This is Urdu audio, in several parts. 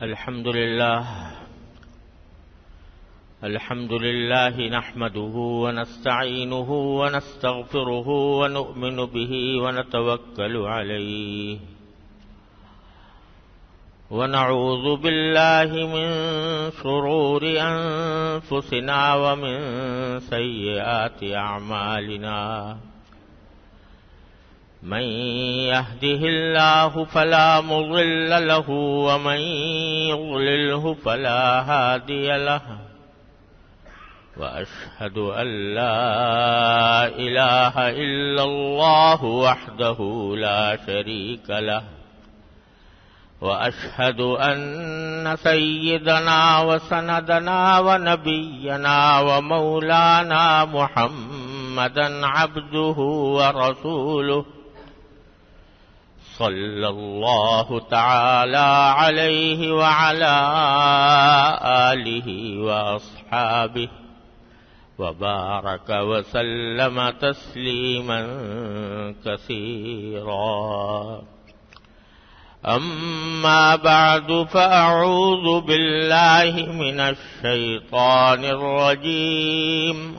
الحمد لله نحمده ونستعينه ونستغفره ونؤمن به ونتوكل عليه ونعوذ بالله من شرور أنفسنا ومن سيئات أعمالنا من يهده الله فلا مضل له ومن يضلله فلا هادي له وأشهد أن لا إله إلا الله وحده لا شريك له وأشهد أن سيدنا وسندنا ونبينا ومولانا محمدا عبده ورسوله صلى الله تعالى عليه وعلى آله وأصحابه وبارك وسلم تسليما كثيرا أما بعد فأعوذ بالله من الشيطان الرجيم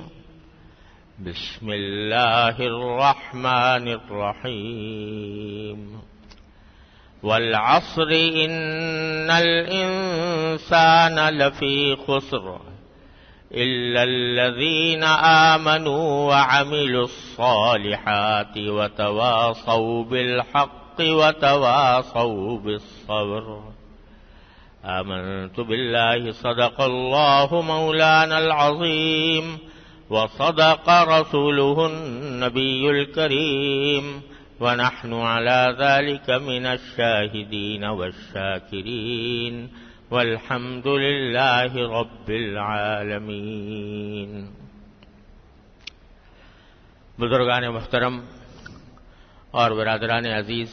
بسم الله الرحمن الرحيم والعصر إن الإنسان لفي خسر إلا الذين آمنوا وعملوا الصالحات وتواصوا بالحق وتواصوا بالصبر آمنت بالله صدق الله مولانا العظيم وصدق رسوله النبي الكريم ونحن على ذلك من الشاهدين والشاكرين والحمد لله رب العالمين. بزرگان محترم اور برادران عزیز،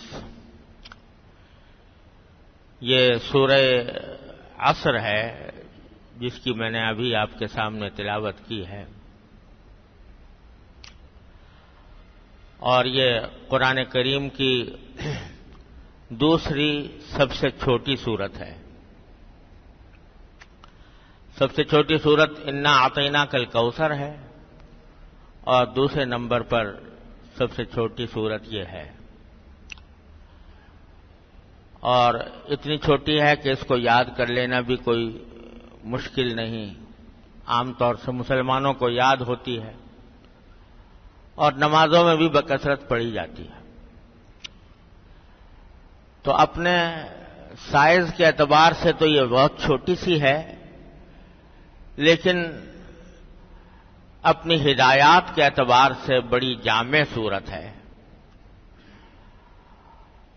یہ سورہ عصر ہے جس کی میں نے ابھی آپ کے سامنے تلاوت کی ہے، اور یہ قرآن کریم کی دوسری سب سے چھوٹی سورت ہے. سب سے چھوٹی سورت انا اعطیناک الکوثر ہے، اور دوسرے نمبر پر سب سے چھوٹی سورت یہ ہے. اور اتنی چھوٹی ہے کہ اس کو یاد کر لینا بھی کوئی مشکل نہیں، عام طور سے مسلمانوں کو یاد ہوتی ہے اور نمازوں میں بھی بکثرت پڑھی جاتی ہے. تو اپنے سائز کے اعتبار سے تو یہ بہت چھوٹی سی ہے، لیکن اپنی ہدایات کے اعتبار سے بڑی جامع صورت ہے.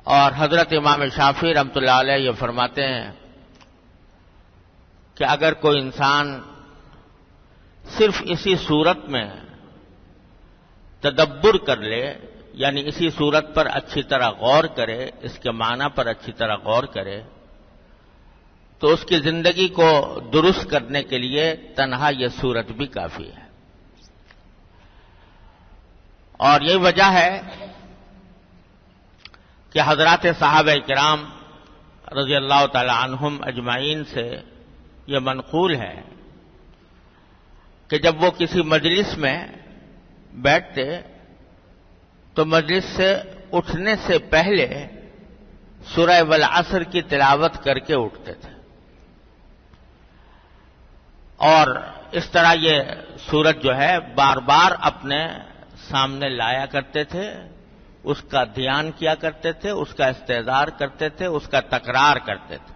اور حضرت امام شافعی رحمۃ اللہ علیہ یہ فرماتے ہیں کہ اگر کوئی انسان صرف اسی صورت میں تدبر کر لے، یعنی اسی صورت پر اچھی طرح غور کرے، اس کے معنی پر اچھی طرح غور کرے، تو اس کی زندگی کو درست کرنے کے لیے تنہا یہ صورت بھی کافی ہے. اور یہی وجہ ہے کہ حضرات صحابہ کرام رضی اللہ تعالی عنہم اجمعین سے یہ منقول ہے کہ جب وہ کسی مجلس میں بیٹھتے تو مجلس سے اٹھنے سے پہلے سورہ والعصر کی تلاوت کر کے اٹھتے تھے، اور اس طرح یہ سورت جو ہے بار بار اپنے سامنے لایا کرتے تھے، اس کا دھیان کیا کرتے تھے، اس کا استحضار کرتے تھے، اس کا تکرار کرتے تھے.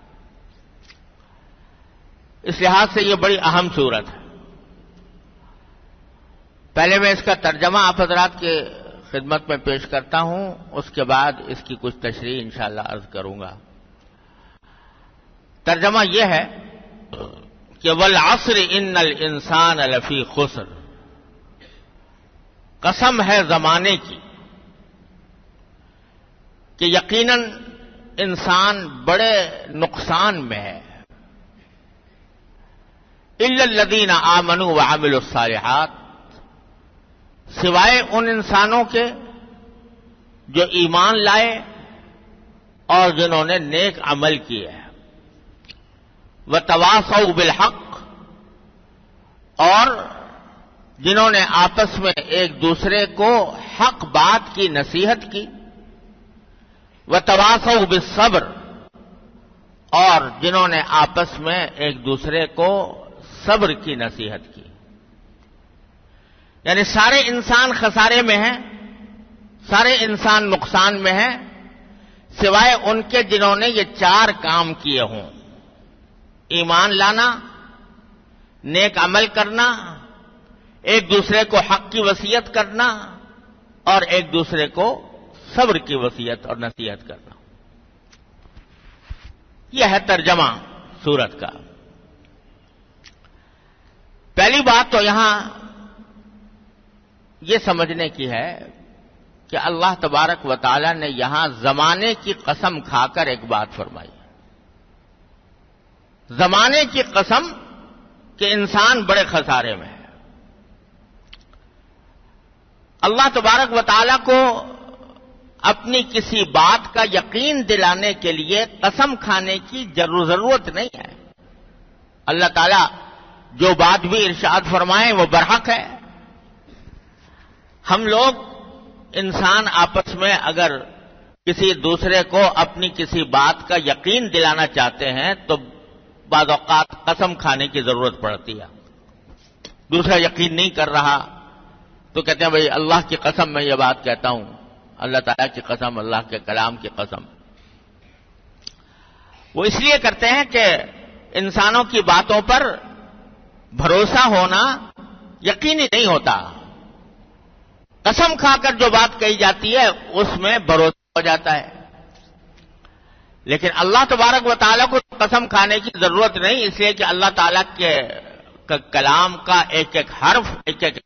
اس لحاظ سے یہ بڑی اہم سورت ہے. پہلے میں اس کا ترجمہ آپ حضرات کے خدمت میں پیش کرتا ہوں، اس کے بعد اس کی کچھ تشریح انشاءاللہ عرض کروں گا. ترجمہ یہ ہے کہ والعصر ان الانسان لفی خسر، قسم ہے زمانے کی کہ یقیناً انسان بڑے نقصان میں ہے. الا الذین آمنوا وعملوا الصالحات، سوائے ان انسانوں کے جو ایمان لائے اور جنہوں نے نیک عمل کیے. وتواصوا بالحق، اور جنہوں نے آپس میں ایک دوسرے کو حق بات کی نصیحت کی، وتواصوا بالصبر، اور جنہوں نے آپس میں ایک دوسرے کو صبر کی نصیحت کی۔ یعنی سارے انسان خسارے میں ہیں، سارے انسان نقصان میں ہیں، سوائے ان کے جنہوں نے یہ 4 کام کیے ہوں: ایمان لانا، نیک عمل کرنا، ایک دوسرے کو حق کی وصیت کرنا، اور ایک دوسرے کو صبر کی وصیت اور نصیحت کرنا۔ یہ ہے ترجمہ سورت کا۔ پہلی بات تو یہاں یہ سمجھنے کی ہے کہ اللہ تبارک و تعالی نے یہاں زمانے کی قسم کھا کر ایک بات فرمائی، زمانے کی قسم کہ انسان بڑے خسارے میں ہے۔ اللہ تبارک و تعالی کو اپنی کسی بات کا یقین دلانے کے لیے قسم کھانے کی ضرورت نہیں ہے۔ اللہ تعالی جو بات بھی ارشاد فرمائے وہ برحق ہے۔ ہم لوگ انسان آپس میں اگر کسی دوسرے کو اپنی کسی بات کا یقین دلانا چاہتے ہیں تو بعض اوقات قسم کھانے کی ضرورت پڑتی ہے۔ دوسرا یقین نہیں کر رہا تو کہتے ہیں بھئی اللہ کی قسم میں یہ بات کہتا ہوں، اللہ تعالیٰ کی قسم، اللہ کے کلام کی قسم۔ وہ اس لیے کرتے ہیں کہ انسانوں کی باتوں پر بھروسہ ہونا یقینی نہیں ہوتا۔ قسم کھا کر جو بات کہی جاتی ہے اس میں بھروسہ ہو جاتا ہے، لیکن اللہ تبارک و تعالیٰ کو قسم کھانے کی ضرورت نہیں، اس لیے کہ اللہ تعالیٰ کے کلام کا ایک ایک حرف، ایک ایک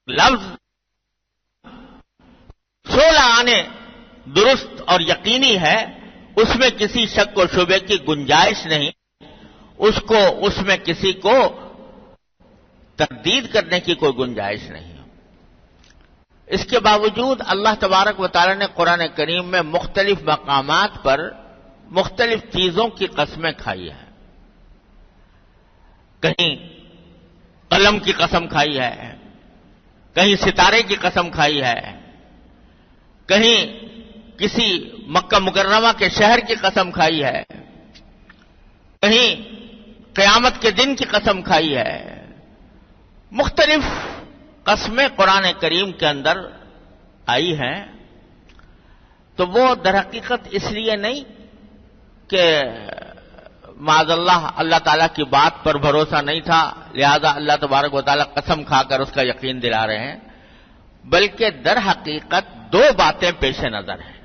لفظ 16 آنے درست اور یقینی ہے، اس میں کسی شک و شبے کی گنجائش نہیں، اس میں کسی کو تردید کرنے کی کوئی گنجائش نہیں۔ اس کے باوجود اللہ تبارک و تعالی نے قرآن کریم میں مختلف مقامات پر مختلف چیزوں کی قسمیں کھائی ہیں۔ کہیں قلم کی قسم کھائی ہے، کہیں ستارے کی قسم کھائی ہے، کہیں کسی مکہ مکرمہ کے شہر کی قسم کھائی ہے، کہیں قیامت کے دن کی قسم کھائی ہے۔ مختلف قسمیں قرآن کریم کے اندر آئی ہیں، تو وہ در حقیقت اس لیے نہیں کہ معاذ اللہ تعالیٰ کی بات پر بھروسہ نہیں تھا لہذا اللہ تبارک و تعالیٰ قسم کھا کر اس کا یقین دلا رہے ہیں، بلکہ در حقیقت 2 باتیں پیش نظر ہیں۔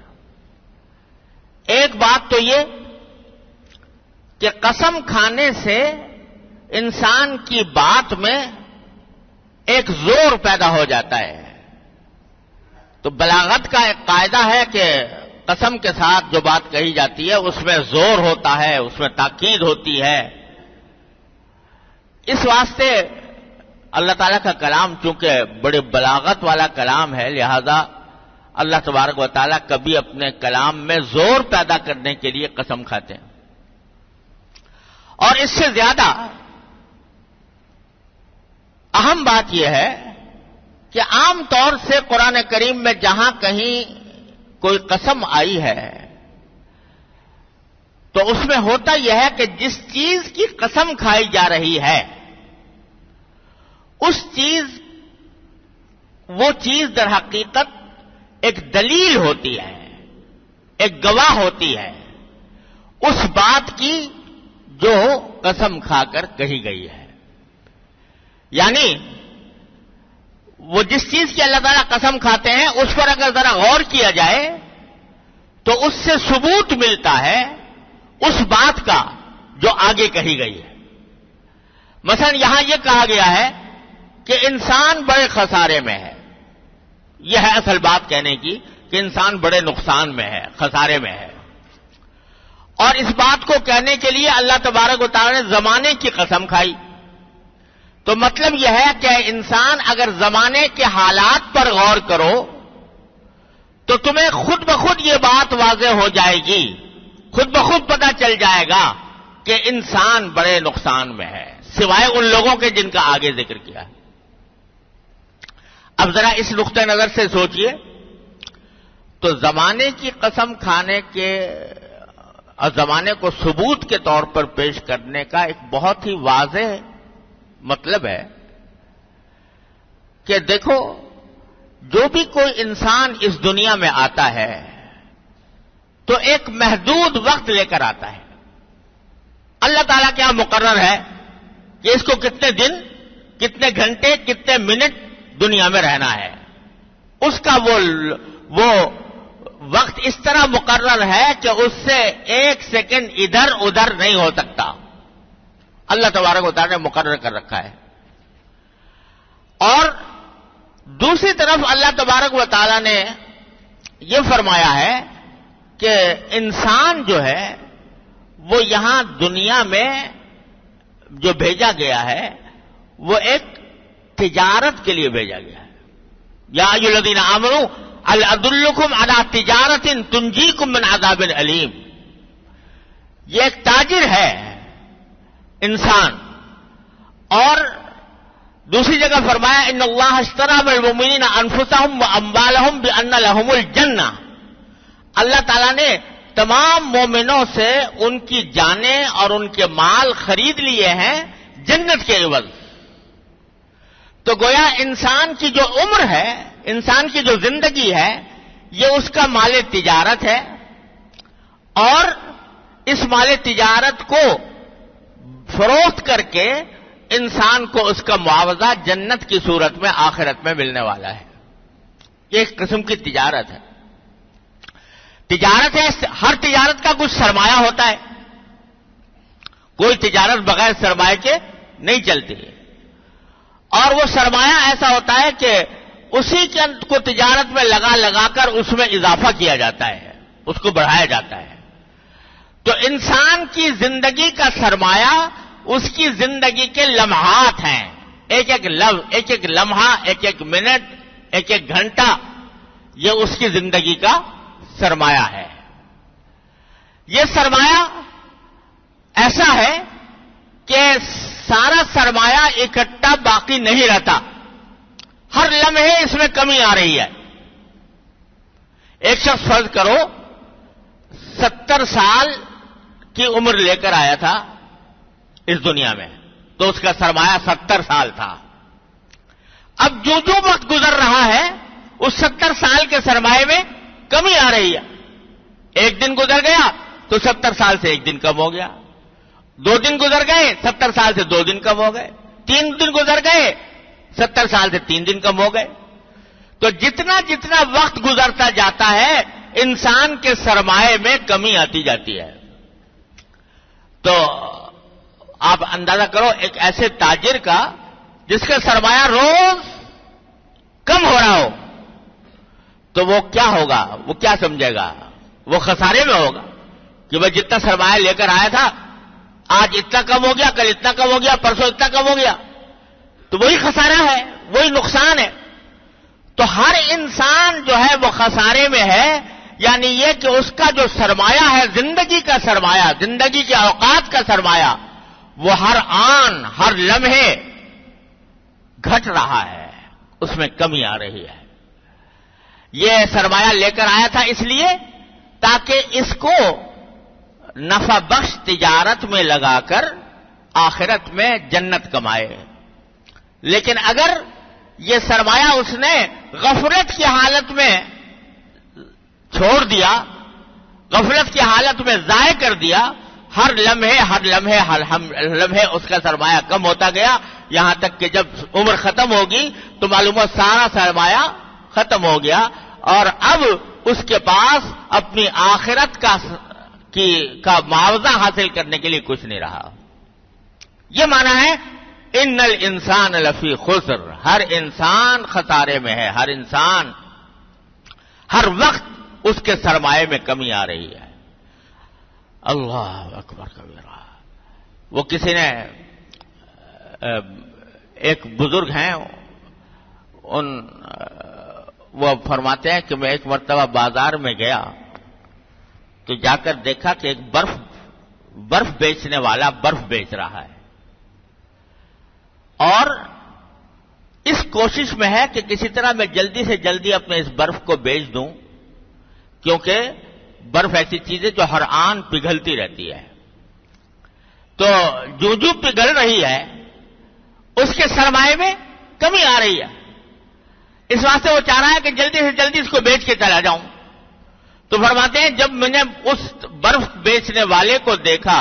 ایک بات تو یہ کہ قسم کھانے سے انسان کی بات میں ایک زور پیدا ہو جاتا ہے۔ تو بلاغت کا ایک قاعدہ ہے کہ قسم کے ساتھ جو بات کہی جاتی ہے اس میں زور ہوتا ہے، اس میں تاکید ہوتی ہے۔ اس واسطے اللہ تعالیٰ کا کلام چونکہ بڑے بلاغت والا کلام ہے، لہذا اللہ تبارک و تعالیٰ کبھی اپنے کلام میں زور پیدا کرنے کے لیے قسم کھاتے ہیں۔ اور اس سے زیادہ اہم بات یہ ہے کہ عام طور سے قرآن کریم میں جہاں کہیں کوئی قسم آئی ہے تو اس میں ہوتا یہ ہے کہ جس چیز کی قسم کھائی جا رہی ہے وہ چیز در حقیقت ایک دلیل ہوتی ہے، ایک گواہ ہوتی ہے اس بات کی جو قسم کھا کر کہی گئی ہے۔ یعنی وہ جس چیز کی اللہ تعالیٰ قسم کھاتے ہیں اس پر اگر ذرا غور کیا جائے تو اس سے ثبوت ملتا ہے اس بات کا جو آگے کہی گئی ہے۔ مثلا یہاں یہ کہا گیا ہے کہ انسان بڑے خسارے میں ہے، یہ ہے اصل بات کہنے کی کہ انسان بڑے نقصان میں ہے، خسارے میں ہے، اور اس بات کو کہنے کے لیے اللہ تبارک و تعالی نے زمانے کی قسم کھائی۔ تو مطلب یہ ہے کہ انسان اگر زمانے کے حالات پر غور کرو تو تمہیں خود بخود یہ بات واضح ہو جائے گی، خود بخود پتہ چل جائے گا کہ انسان بڑے نقصان میں ہے سوائے ان لوگوں کے جن کا آگے ذکر کیا ہے۔ اب ذرا اس نقطۂ نظر سے سوچئے تو زمانے کی قسم کھانے کے اور زمانے کو ثبوت کے طور پر پیش کرنے کا ایک بہت ہی واضح مطلب ہے کہ دیکھو جو بھی کوئی انسان اس دنیا میں آتا ہے تو ایک محدود وقت لے کر آتا ہے۔ اللہ تعالیٰ کیا مقرر ہے کہ اس کو کتنے دن، کتنے گھنٹے، کتنے منٹ دنیا میں رہنا ہے، اس کا وہ وقت اس طرح مقرر ہے کہ اس سے ایک سیکنڈ ادھر ادھر نہیں ہو سکتا۔ اللہ تبارک و تعالیٰ نے مقرر کر رکھا ہے۔ اور دوسری طرف اللہ تبارک و تعالیٰ نے یہ فرمایا ہے کہ انسان جو ہے وہ یہاں دنیا میں جو بھیجا گیا ہے وہ ایک تجارت کے لیے بھیجا گیا ہے۔ یا ایھا الذین آمنوا هل ادلکم علی تجارۃ تنجیکم من عذاب علیم۔ یہ ایک تاجر ہے انسان، اور دوسری جگہ فرمایا ان اللہ اشتری من المؤمنین انفسهم واموالهم بان لهم الجنہ۔ اللہ تعالیٰ نے تمام مومنوں سے ان کی جانیں اور ان کے مال خرید لیے ہیں جنت کے عوض۔ تو گویا انسان کی جو عمر ہے، انسان کی جو زندگی ہے، یہ اس کا مال تجارت ہے، اور اس مال تجارت کو فروخت کر کے انسان کو اس کا معاوضہ جنت کی صورت میں آخرت میں ملنے والا ہے۔ یہ ایک قسم کی تجارت ہے۔ تجارت ہے، ہر تجارت کا کچھ سرمایہ ہوتا ہے، کوئی تجارت بغیر سرمایہ کے نہیں چلتی ہے، اور وہ سرمایہ ایسا ہوتا ہے کہ اسی کو تجارت میں لگا کر اس میں اضافہ کیا جاتا ہے، اس کو بڑھایا جاتا ہے۔ تو انسان کی زندگی کا سرمایہ اس کی زندگی کے لمحات ہیں، ایک ایک لمحہ، ایک ایک منٹ، ایک ایک گھنٹہ، یہ اس کی زندگی کا سرمایہ ہے۔ یہ سرمایہ ایسا ہے کہ سارا سرمایہ اکٹھا باقی نہیں رہتا، ہر لمحے اس میں کمی آ رہی ہے۔ ایک شخص فرض کرو 70 سال کی عمر لے کر آیا تھا اس دنیا میں، تو اس کا سرمایہ 70 سال تھا۔ اب جو وقت گزر رہا ہے اس 70 سال کے سرمایے میں کمی آ رہی ہے۔ ایک دن گزر گیا تو 70 سال سے ایک دن کم ہو گیا، 2 دن گزر گئے 70 سال سے 2 دن کم ہو گئے، 3 دن گزر گئے 70 سال سے 3 دن کم ہو گئے۔ تو جتنا جتنا وقت گزرتا جاتا ہے انسان کے سرمایے میں کمی آتی جاتی ہے۔ تو آپ اندازہ کرو ایک ایسے تاجر کا جس کا سرمایہ روز کم ہو رہا ہو تو وہ کیا ہوگا، وہ کیا سمجھے گا، وہ خسارے میں ہوگا کہ وہ جتنا سرمایہ لے کر آیا تھا آج اتنا کم ہو گیا، کل اتنا کم ہو گیا، پرسوں اتنا کم ہو گیا، تو وہی خسارہ ہے، وہی نقصان ہے۔ تو ہر انسان جو ہے وہ خسارے میں ہے، یعنی یہ کہ اس کا جو سرمایہ ہے، زندگی کا سرمایہ، زندگی کے اوقات کا سرمایہ، وہ ہر آن، ہر لمحے گھٹ رہا ہے، اس میں کمی آ رہی ہے۔ یہ سرمایہ لے کر آیا تھا اس لیے تاکہ اس کو نفع بخش تجارت میں لگا کر آخرت میں جنت کمائے۔ لیکن اگر یہ سرمایہ اس نے غفلت کی حالت میں چھوڑ دیا، غفلت کی حالت میں ضائع کر دیا، ہر لمحے اس کا سرمایہ کم ہوتا گیا، یہاں تک کہ جب عمر ختم ہوگی تو معلوم سارا سرمایہ ختم ہو گیا، اور اب اس کے پاس اپنی آخرت کا معاوضہ حاصل کرنے کے لیے کچھ نہیں رہا۔ یہ معنی ہے ان الانسان لفی خسر، ہر انسان خسارے میں ہے، ہر انسان ہر وقت اس کے سرمایے میں کمی آ رہی ہے۔ اللہ اکبر کبیرہ۔ وہ کسی نے ایک بزرگ ہیں، وہ فرماتے ہیں کہ میں ایک مرتبہ بازار میں گیا تو جا کر دیکھا کہ ایک برف برف بیچنے والا برف بیچ رہا ہے اور اس کوشش میں ہے کہ کسی طرح میں جلدی سے جلدی اپنے اس برف کو بیچ دوں، کیونکہ برف ایسی چیز ہے جو ہر آن پگھلتی رہتی ہے، تو جو پگھل رہی ہے اس کے سرمایے میں کمی آ رہی ہے، اس واسطے وہ چاہ رہا ہے کہ جلدی سے جلدی اس کو بیچ کے چلا جاؤں۔ تو فرماتے ہیں جب میں نے اس برف بیچنے والے کو دیکھا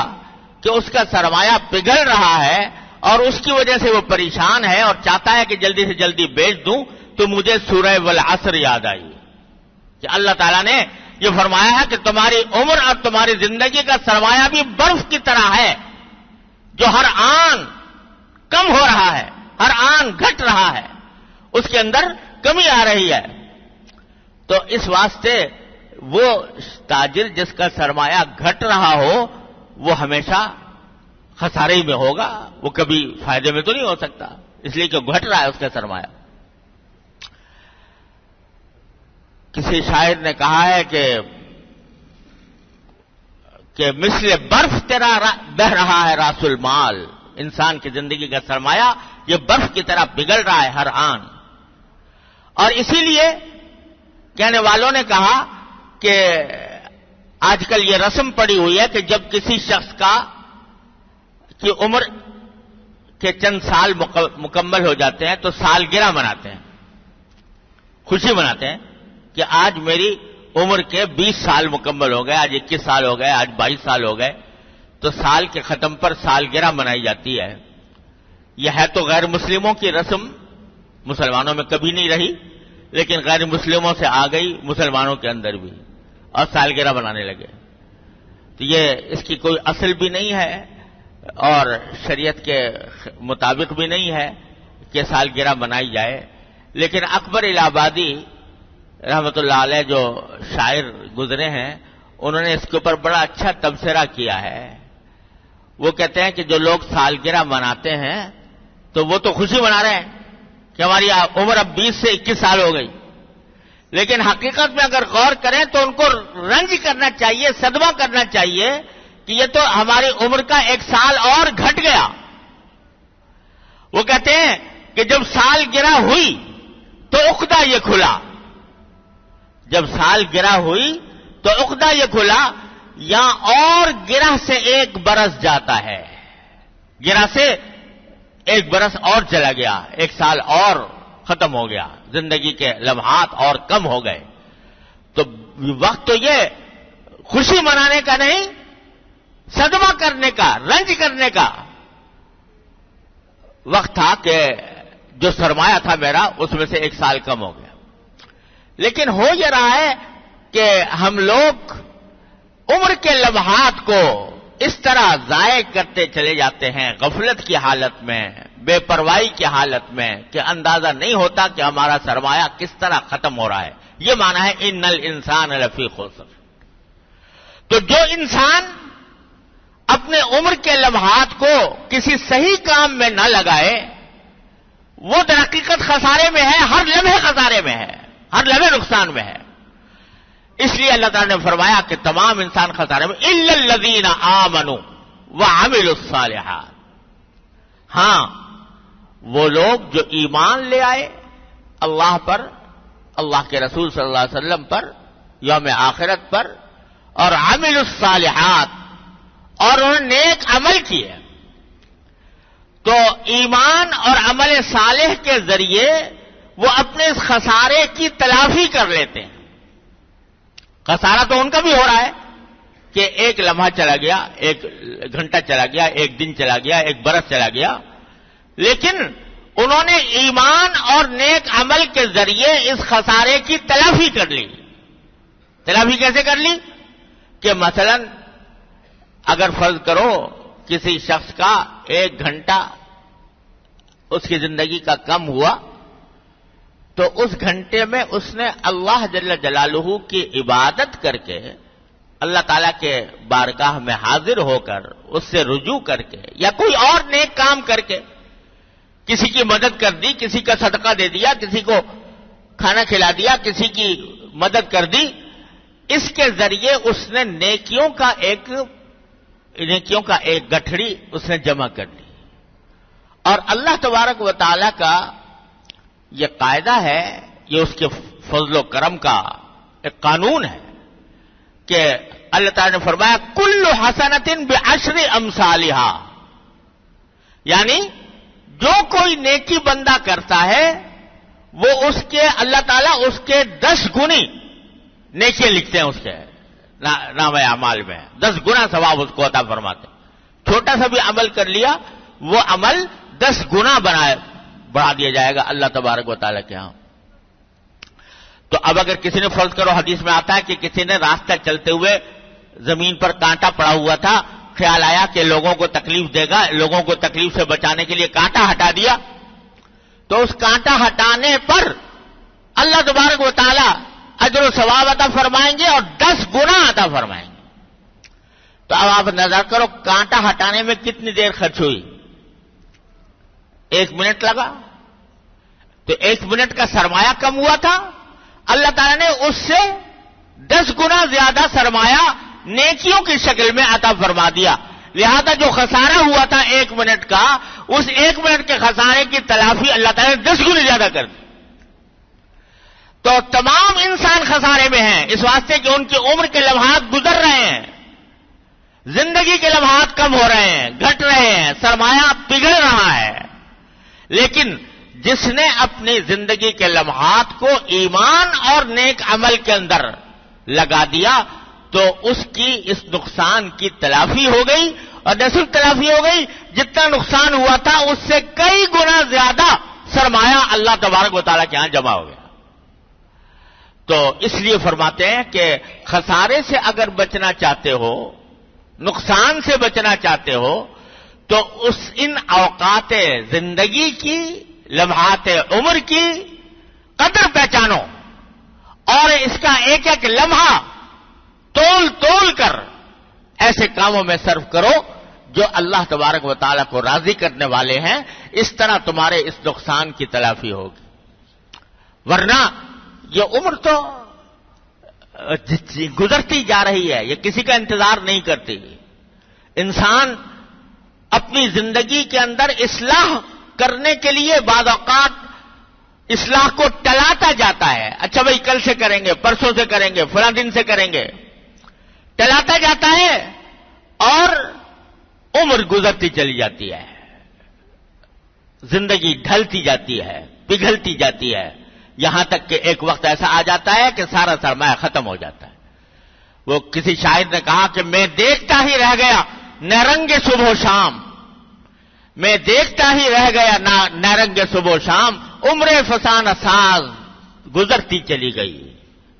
کہ اس کا سرمایہ پگھل رہا ہے اور اس کی وجہ سے وہ پریشان ہے اور چاہتا ہے کہ جلدی سے جلدی بیچ دوں، تو مجھے سورہ والعصر یاد آئی کہ اللہ تعالیٰ نے یہ فرمایا ہے کہ تمہاری عمر اور تمہاری زندگی کا سرمایہ بھی برف کی طرح ہے جو ہر آن کم ہو رہا ہے، ہر آن گھٹ رہا ہے، اس کے اندر کمی آ رہی ہے۔ تو اس واسطے وہ تاجر جس کا سرمایہ گھٹ رہا ہو وہ ہمیشہ خسارے میں ہوگا، وہ کبھی فائدے میں تو نہیں ہو سکتا، اس لیے کہ گھٹ رہا ہے اس کا سرمایہ۔ کسی شاعر نے کہا ہے کہ مثل برف تیرا بہ رہا ہے راس المال، انسان کی زندگی کا سرمایہ یہ برف کی طرح پگھل رہا ہے ہر آن، اور اسی لیے کہنے والوں نے کہا کہ آج کل یہ رسم پڑی ہوئی ہے کہ جب کسی شخص کی عمر کے چند سال مکمل ہو جاتے ہیں تو سالگرہ مناتے ہیں، خوشی مناتے ہیں کہ آج میری عمر کے 20 سال مکمل ہو گئے، آج 21 سال ہو گئے، آج 22 سال ہو گئے، تو سال کے ختم پر سالگرہ منائی جاتی ہے۔ یہ ہے تو غیر مسلموں کی رسم، مسلمانوں میں کبھی نہیں رہی، لیکن غیر مسلموں سے آ گئی مسلمانوں کے اندر بھی، اور سالگرہ منانے لگے۔ تو یہ اس کی کوئی اصل بھی نہیں ہے اور شریعت کے مطابق بھی نہیں ہے کہ سالگرہ منائی جائے، لیکن اکبر الہ آبادی رحمت اللہ علیہ جو شاعر گزرے ہیں انہوں نے اس کے اوپر بڑا اچھا تبصرہ کیا ہے۔ وہ کہتے ہیں کہ جو لوگ سالگرہ مناتے ہیں تو وہ تو خوشی منا رہے ہیں کہ ہماری عمر اب 20 سے 21 سال ہو گئی، لیکن حقیقت میں اگر غور کریں تو ان کو رنج کرنا چاہیے، صدمہ کرنا چاہیے کہ یہ تو ہماری عمر کا 1 سال اور گھٹ گیا۔ وہ کہتے ہیں کہ جب سالگرہ ہوئی تو عقدہ یہ کھلا، جب سالگرہ ہوئی تو عقدہ یہ کھلا، یا اور گرہ سے 1 برس جاتا ہے، گرہ سے 1 برس اور چلا گیا، 1 سال اور ختم ہو گیا، زندگی کے لمحات اور کم ہو گئے۔ تو وقت تو یہ خوشی منانے کا نہیں، صدمہ کرنے کا، رنج کرنے کا وقت تھا کہ جو سرمایہ تھا میرا اس میں سے 1 سال کم ہو گیا۔ لیکن ہو یہ رہا ہے کہ ہم لوگ عمر کے لمحات کو اس طرح ضائع کرتے چلے جاتے ہیں غفلت کی حالت میں، بے پرواہی کی حالت میں، کہ اندازہ نہیں ہوتا کہ ہمارا سرمایہ کس طرح ختم ہو رہا ہے۔ یہ معنی ہے ان الانسان لفی خسر۔ تو جو انسان اپنے عمر کے لمحات کو کسی صحیح کام میں نہ لگائے وہ در حقیقت خسارے میں ہے، ہر لمحے خسارے میں ہے، ہر لمحے نقصان میں ہے۔ اس لیے اللہ تعالیٰ نے فرمایا کہ تمام انسان خسارے میں الا الذین آمنوا وعملوا الصالحات، ہاں وہ لوگ جو ایمان لے آئے اللہ پر، اللہ کے رسول صلی اللہ علیہ وسلم پر، یوم آخرت پر، اور عملوا الصالحات، اور انہوں نے نیک عمل کیے۔ تو ایمان اور عمل صالح کے ذریعے وہ اپنے اس خسارے کی تلافی کر لیتے ہیں۔ خسارہ تو ان کا بھی ہو رہا ہے کہ 1 لمحہ چلا گیا، 1 گھنٹہ چلا گیا، 1 دن چلا گیا، 1 برس چلا گیا، لیکن انہوں نے ایمان اور نیک عمل کے ذریعے اس خسارے کی تلافی کر لی۔ تلافی کیسے کر لی؟ کہ مثلا اگر فرض کرو کسی شخص کا 1 گھنٹہ اس کی زندگی کا کم ہوا، تو اس گھنٹے میں اس نے اللہ جل جلالہ کی عبادت کر کے، اللہ تعالیٰ کے بارگاہ میں حاضر ہو کر، اس سے رجوع کر کے، یا کوئی اور نیک کام کر کے، کسی کی مدد کر دی، کسی کا صدقہ دے دیا، کسی کو کھانا کھلا دیا، کسی کی مدد کر دی، اس کے ذریعے اس نے نیکیوں کا نیکیوں کا ایک گٹھڑی اس نے جمع کر لی. اور اللہ تبارک و تعالی کا یہ قاعدہ ہے، یہ اس کے فضل و کرم کا ایک قانون ہے کہ اللہ تعالی نے فرمایا کل حسنۃ بعشر امثالھا، یعنی جو کوئی نیکی بندہ کرتا ہے وہ اس کے اللہ تعالیٰ اس کے 10 گنی نیکیاں لکھتے ہیں، اس کے نام اعمال میں 10 گنا ثواب اس کو عطا فرماتے ہیں. چھوٹا سا بھی عمل کر لیا وہ عمل 10 گنا بڑھا دیا جائے گا اللہ تبارک و تعالیٰ کے ہاں. تو اب اگر کسی نے فرض کرو، حدیث میں آتا ہے کہ کسی نے راستہ چلتے ہوئے زمین پر کانٹا پڑا ہوا تھا، خیال آیا کہ لوگوں کو تکلیف دے گا، لوگوں کو تکلیف سے بچانے کے لیے کانٹا ہٹا دیا، تو اس کانٹا ہٹانے پر اللہ تبارک و تعالیٰ اجر و ثواب عطا فرمائیں گے اور 10 گنا عطا فرمائیں گے. تو اب آپ نظر کرو کانٹا ہٹانے میں کتنی دیر خرچ ہوئی؟ 1 منٹ لگا. تو 1 منٹ کا سرمایہ کم ہوا تھا، اللہ تعالیٰ نے اس سے 10 گنا زیادہ سرمایہ نیکیوں کی شکل میں عطا فرما دیا. لہذا جو خسارہ ہوا تھا 1 منٹ کا، اس 1 منٹ کے خسارے کی تلافی اللہ تعالیٰ نے 10 گنے زیادہ کر دی. تو تمام انسان خسارے میں ہیں، اس واسطے کہ ان کی عمر کے لمحات گزر رہے ہیں، زندگی کے لمحات کم ہو رہے ہیں، گھٹ رہے ہیں، سرمایہ پگھل رہا ہے. لیکن جس نے اپنی زندگی کے لمحات کو ایمان اور نیک عمل کے اندر لگا دیا تو اس کی اس نقصان کی تلافی ہو گئی، اور نہ صرف تلافی ہو گئی، جتنا نقصان ہوا تھا اس سے کئی گنا زیادہ سرمایہ اللہ تبارک و تعالیٰ کے ہاں جمع ہو گیا. تو اس لیے فرماتے ہیں کہ خسارے سے اگر بچنا چاہتے ہو، نقصان سے بچنا چاہتے ہو، تو ان اوقات زندگی کی، لمحات عمر کی قدر پہچانو اور اس کا ایک ایک لمحہ تول کر ایسے کاموں میں صرف کرو جو اللہ تبارک و تعالیٰ کو راضی کرنے والے ہیں. اس طرح تمہارے اس نقصان کی تلافی ہوگی. ورنہ یہ عمر تو گزرتی جا رہی ہے، یہ کسی کا انتظار نہیں کرتی. انسان اپنی زندگی کے اندر اصلاح کرنے کے لیے بعض اوقات اصلاح کو ٹلاتا جاتا ہے. اچھا بھائی کل سے کریں گے، پرسوں سے کریں گے، فلاں دن سے کریں گے، ٹلاتا جاتا ہے اور عمر گزرتی چلی جاتی ہے، زندگی ڈھلتی جاتی ہے، پگھلتی جاتی ہے، یہاں تک کہ ایک وقت ایسا آ جاتا ہے کہ سارا سرمایہ ختم ہو جاتا ہے. وہ کسی شاعر نے کہا کہ میں دیکھتا ہی رہ گیا نیرنگ صبح و شام، میں دیکھتا ہی رہ گیا نیرنگ صبح و شام، عمر فسانہ ساز گزرتی چلی گئی.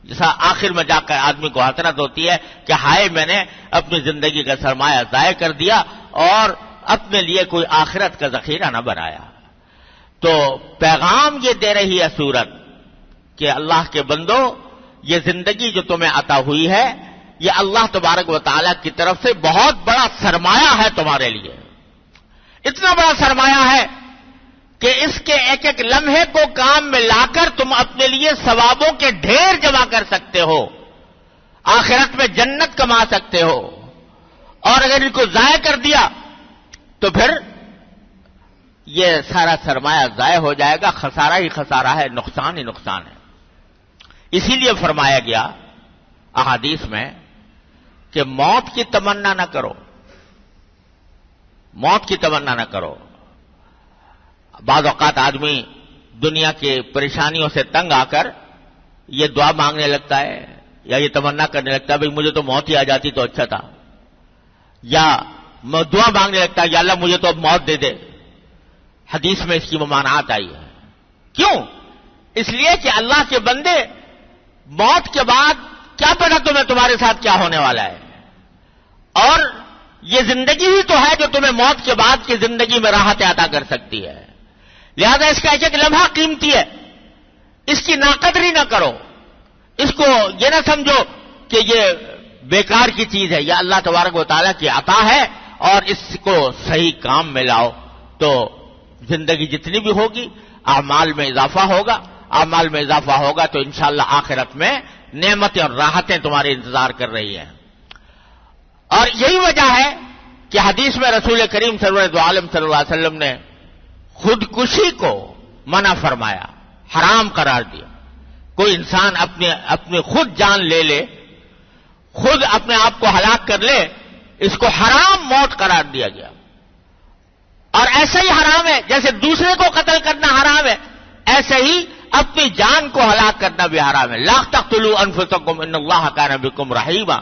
جیسا آخر میں جا کر آدمی کو حسرت ہوتی ہے کہ ہائے میں نے اپنی زندگی کا سرمایہ ضائع کر دیا اور اپنے لیے کوئی آخرت کا ذخیرہ نہ بنایا. تو پیغام یہ دے رہی ہے سورت کہ اللہ کے بندو، یہ زندگی جو تمہیں عطا ہوئی ہے یہ اللہ تبارک و تعالیٰ کی طرف سے بہت بڑا سرمایہ ہے تمہارے لیے. اتنا بڑا سرمایہ ہے کہ اس کے ایک ایک لمحے کو کام میں لا کر تم اپنے لیے ثوابوں کے ڈھیر جمع کر سکتے ہو، آخرت میں جنت کما سکتے ہو. اور اگر ان کو ضائع کر دیا تو پھر یہ سارا سرمایہ ضائع ہو جائے گا، خسارہ ہی خسارہ ہے، نقصان ہی نقصان ہے. اسی لیے فرمایا گیا احادیث میں کہ موت کی تمنا نہ کرو، موت کی تمنا نہ کرو. بعض اوقات آدمی دنیا کی پریشانیوں سے تنگ آ کر یہ دعا مانگنے لگتا ہے یا یہ تمنا کرنے لگتا ہے بھئی مجھے تو موت ہی آ جاتی تو اچھا تھا، یا دعا مانگنے لگتا ہے یا اللہ مجھے تو اب موت دے دے. حدیث میں اس کی ممانعت آئی ہے. کیوں؟ اس لیے کہ اللہ کے بندے، موت کے بعد کیا پتا تمہارے ساتھ کیا ہونے والا ہے، اور یہ زندگی ہی تو ہے جو تمہیں موت کے بعد کی زندگی میں راحت عطا کر سکتی ہے. لہذا اس کا ایک ایک لمحہ قیمتی ہے، اس کی ناقدری نہ کرو، اس کو یہ نہ سمجھو کہ یہ بیکار کی چیز ہے. یہ اللہ تبارک و تعالیٰ کی عطا ہے اور اس کو صحیح کام میں لاؤ تو زندگی جتنی بھی ہوگی اعمال میں اضافہ ہوگا، اعمال میں اضافہ ہوگا تو انشاءاللہ آخرت میں نعمتیں اور راحتیں تمہارے انتظار کر رہی ہیں. اور یہی وجہ ہے کہ حدیث میں رسول کریم سرور دو عالم صلی اللہ علیہ وسلم نے خودکشی کو منع فرمایا، حرام قرار دیا۔ کوئی انسان اپنے خود جان لے لے، خود اپنے آپ کو ہلاک کر لے، اس کو حرام موت قرار دیا گیا۔ اور ایسا ہی حرام ہے جیسے دوسرے کو قتل کرنا حرام ہے، ایسے ہی اپنی جان کو ہلاک کرنا بھی حرام ہے۔ لا تقتلوا انفسکم ان اللہ کان بکم رحیما،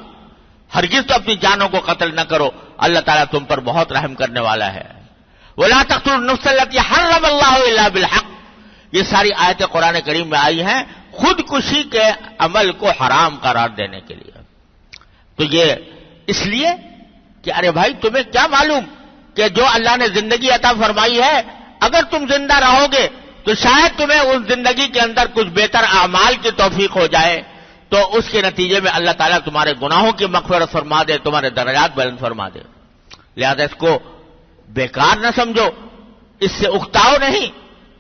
ہرگز تو اپنی جانوں کو قتل نہ کرو، اللہ تعالیٰ تم پر بہت رحم کرنے والا ہے۔ ولا تقتلوا النفس التي حرم اللہ الا بالحق، یہ ساری آیتیں قرآن کریم میں آئی ہیں خودکشی کے عمل کو حرام قرار دینے کے لیے۔ تو یہ اس لیے کہ ارے بھائی تمہیں کیا معلوم کہ جو اللہ نے زندگی عطا فرمائی ہے، اگر تم زندہ رہو گے تو شاید تمہیں اس زندگی کے اندر کچھ بہتر اعمال کی توفیق ہو جائے، تو اس کے نتیجے میں اللہ تعالیٰ تمہارے گناہوں کی مغفرت فرما دے، تمہارے درجات بلند فرما دے۔ لہذا اس کو بیکار نہ سمجھو، اس سے اکتاؤ نہیں،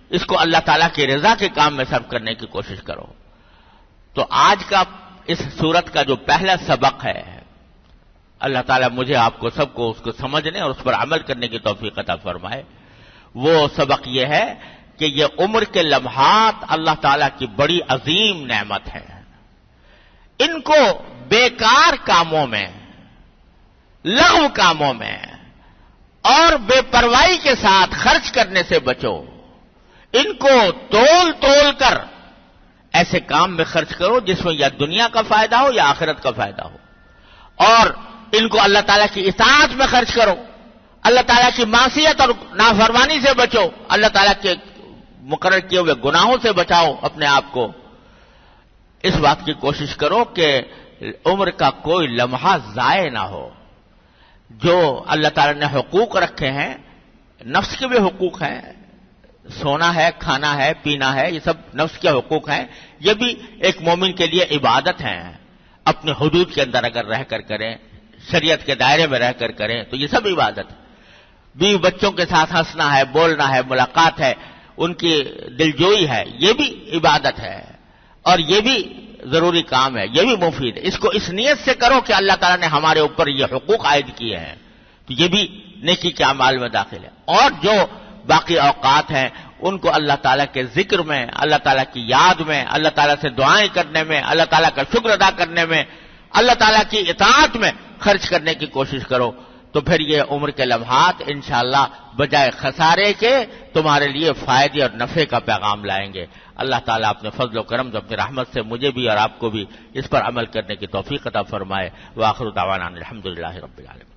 اس کو اللہ تعالیٰ کی رضا کے کام میں صرف کرنے کی کوشش کرو۔ تو آج کا اس سورت کا جو پہلا سبق ہے، اللہ تعالیٰ مجھے آپ کو سب کو اس کو سمجھنے اور اس پر عمل کرنے کی توفیق عطا فرمائے۔ وہ سبق یہ ہے کہ یہ عمر کے لمحات اللہ تعالیٰ کی بڑی عظیم نعمت ہے، ان کو بیکار کاموں میں، لغو کاموں میں اور بے پرواہی کے ساتھ خرچ کرنے سے بچو، ان کو تول کر ایسے کام میں خرچ کرو جس میں یا دنیا کا فائدہ ہو یا آخرت کا فائدہ ہو، اور ان کو اللہ تعالیٰ کی اطاعت میں خرچ کرو، اللہ تعالیٰ کی معصیت اور نافرمانی سے بچو، اللہ تعالیٰ کے مقرر کیے ہوئے گناہوں سے بچاؤ اپنے آپ کو۔ اس بات کی کوشش کرو کہ عمر کا کوئی لمحہ ضائع نہ ہو۔ جو اللہ تعالیٰ نے حقوق رکھے ہیں، نفس کے بھی حقوق ہیں، سونا ہے، کھانا ہے، پینا ہے، یہ سب نفس کے حقوق ہیں، یہ بھی ایک مومن کے لیے عبادت ہیں۔ اپنے حدود کے اندر اگر رہ کر کریں، شریعت کے دائرے میں رہ کر کریں تو یہ سب عبادت ہے۔ بیوی بچوں کے ساتھ ہنسنا ہے، بولنا ہے، ملاقات ہے، ان کی دلجوئی ہے، یہ بھی عبادت ہے، اور یہ بھی ضروری کام ہے، یہ بھی مفید ہے۔ اس کو اس نیت سے کرو کہ اللہ تعالیٰ نے ہمارے اوپر یہ حقوق عائد کیے ہیں، تو یہ بھی نیکی کے اعمال میں داخل ہے۔ اور جو باقی اوقات ہیں ان کو اللہ تعالیٰ کے ذکر میں، اللہ تعالیٰ کی یاد میں، اللہ تعالیٰ سے دعائیں کرنے میں، اللہ تعالیٰ کا شکر ادا کرنے میں، اللہ تعالیٰ کی اطاعت میں خرچ کرنے کی کوشش کرو، تو پھر یہ عمر کے لمحات انشاءاللہ بجائے خسارے کے تمہارے لیے فائدے اور نفع کا پیغام لائیں گے۔ اللہ تعالیٰ اپنے فضل و کرم سے، اپنی رحمت سے مجھے بھی اور آپ کو بھی اس پر عمل کرنے کی توفیق عطا فرمائے۔ وآخر دعوانا الحمدللہ رب العالمین۔